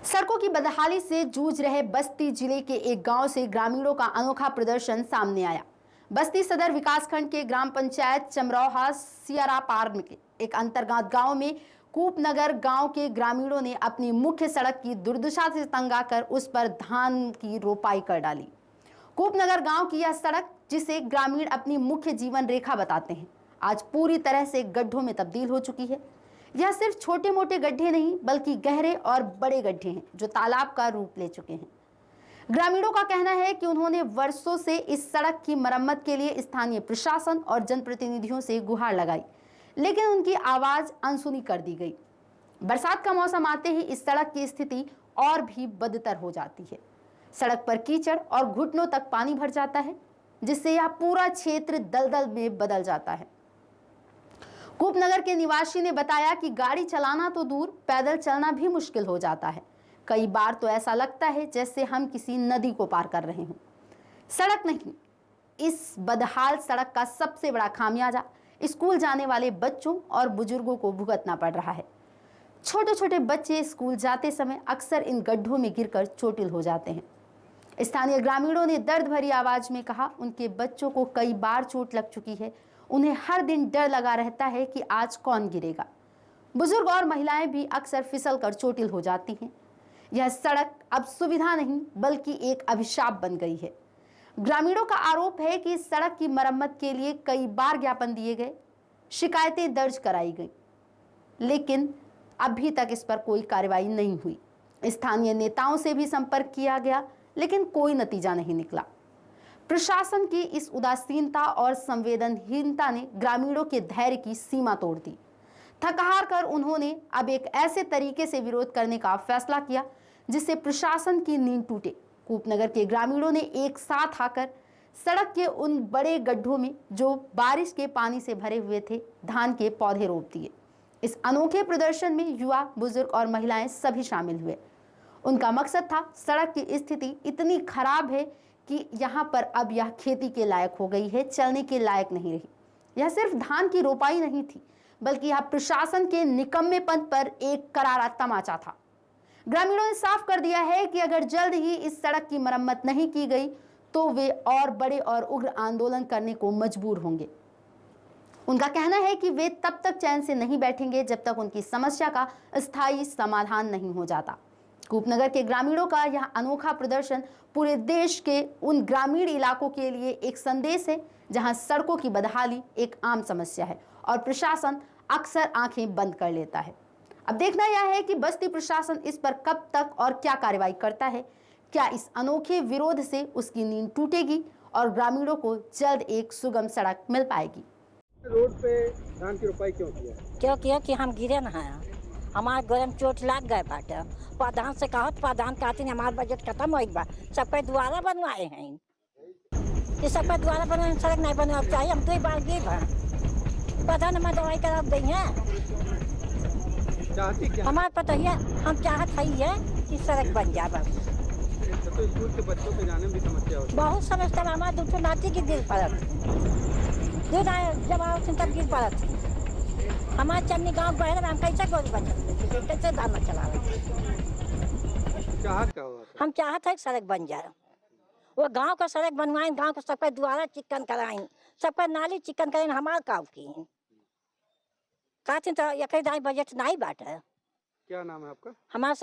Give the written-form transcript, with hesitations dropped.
सड़कों की बदहाली से जूझ रहे बस्ती जिले के एक गांव से ग्रामीणों का अनोखा प्रदर्शन सामने आया। बस्ती सदर विकासखंड के ग्राम पंचायत चमरौहा सियारापार के एक अंतर्गत गांव में कूपनगर गांव के ग्रामीणों ने अपनी मुख्य सड़क की दुर्दशा से तंग आकर उस पर धान की रोपाई कर डाली। कूपनगर गांव की यह सड़क, जिसे ग्रामीण अपनी मुख्य जीवन रेखा बताते हैं, आज पूरी तरह से गड्ढों में तब्दील हो चुकी है। यह सिर्फ छोटे मोटे गड्ढे नहीं बल्कि गहरे और बड़े गड्ढे हैं जो तालाब का रूप ले चुके हैं। ग्रामीणों का कहना है कि उन्होंने वर्षों से इस सड़क की मरम्मत के लिए स्थानीय प्रशासन और जनप्रतिनिधियों से गुहार लगाई, लेकिन उनकी आवाज अनसुनी कर दी गई। बरसात का मौसम आते ही इस सड़क की स्थिति और भी बदतर हो जाती है। सड़क पर कीचड़ और घुटनों तक पानी भर जाता है, जिससे यह पूरा क्षेत्र दलदल में बदल जाता है। कूपनगर के निवासी ने बताया कि गाड़ी चलाना तो दूर, पैदल चलना भी मुश्किल हो जाता है। कई बार तो ऐसा लगता है जैसे हम किसी नदी को पार कर रहे हों। सड़क नहीं, इस बदहाल सड़क का सबसे बड़ा खामियाजा स्कूल जाने वाले बच्चों और बुजुर्गों को भुगतना पड़ रहा है। छोटे छोटे बच्चे स्कूल जाते समय अक्सर इन गड्ढों में गिरकर चोटिल हो जाते हैं। स्थानीय ग्रामीणों ने दर्द भरी आवाज में कहा, उनके बच्चों को कई बार चोट लग चुकी है। उन्हें हर दिन डर लगा रहता है कि आज कौन गिरेगा। बुजुर्ग और महिलाएं भी अक्सर फिसल कर चोटिल हो जाती हैं। यह सड़क अब सुविधा नहीं बल्कि एक अभिशाप बन गई है। ग्रामीणों का आरोप है कि इस सड़क की मरम्मत के लिए कई बार ज्ञापन दिए गए, शिकायतें दर्ज कराई गई, लेकिन अभी तक इस पर कोई कार्रवाई नहीं हुई। स्थानीय नेताओं से भी संपर्क किया गया, लेकिन कोई नतीजा नहीं निकला। प्रशासन की इस उदासीनता और संवेदनहीनता ने ग्रामीणों के धैर्य की सीमा तोड़ दी। थक-हार कर उन्होंने अब एक ऐसे तरीके से विरोध करने का फैसला किया जिससे प्रशासन की नींद टूटे। कूपनगर के ग्रामीणों ने एक साथ आकर सड़क के उन बड़े गड्ढों में, जो बारिश के पानी से भरे हुए थे, धान के पौधे रोप दिए। इस अनोखे प्रदर्शन में युवा, बुजुर्ग और महिलाएं सभी शामिल हुए। उनका मकसद था, सड़क की स्थिति इतनी खराब है कि यहाँ पर अब यह खेती के लायक हो गई है, चलने के लायक नहीं रही। यह सिर्फ धान की रोपाई नहीं थी, बल्कि यह प्रशासन के निकम्मेपन पर एक करारा तमाचा था। ग्रामीणों ने साफ कर दिया है कि अगर जल्द ही इस सड़क की मरम्मत नहीं की गई तो वे और बड़े और उग्र आंदोलन करने को मजबूर होंगे। उनका कहना है कि वे तब तक चैन से नहीं बैठेंगे जब तक उनकी समस्या का स्थायी समाधान नहीं हो जाता। कूपनगर के ग्रामीणों का यह अनोखा प्रदर्शन पूरे देश के उन ग्रामीण इलाकों के लिए एक संदेश है जहां सड़कों की बदहाली एक आम समस्या है और प्रशासन अक्सर आंखें बंद कर लेता है। अब देखना यह है कि बस्ती प्रशासन इस पर कब तक और क्या कार्रवाई करता है। क्या इस अनोखे विरोध से उसकी नींद टूटेगी और ग्रामीणों को जल्द एक सुगम सड़क मिल पाएगी। रोड पे धान की रोपाई क्यों किया? क्यों किया कि हम गिरे न हैं, हमारे गोर में चोट लग गए बाटे। प्रधान से कहो तो प्रधान कहते हैं हमारा बजट खत्म हो गया, सबके द्वारा बनवाए हैं। ये सबके द्वारा बनाए, सड़क नहीं बनवा चाहिए। हम 2 बार गिर हैं, प्रधान हमारे दवाई करा दी है। हमारे पता है, हम चाहत है कि सड़क बन जाए बस। तो स्कूल के बच्चों के जाने में भी समस्या होती है। बहुत समस्या, हमारे 2 नाती की गिर पड़त, दूध जब आओ तब गिर पड़त। हमारे चन्नी गाँव गए, हम कैसे गोल बचत, कैसे दाना चला रहे। हम चाहते हैं सड़क बन जाए, वो गांव का सड़क बनवाएं, गांव को सबका द्वारा चिकन कराएं, सबका नाली चिकन करें। हमारे काम की कहते तो एक बजट नहीं बात है। क्या नाम है आपका? हमारा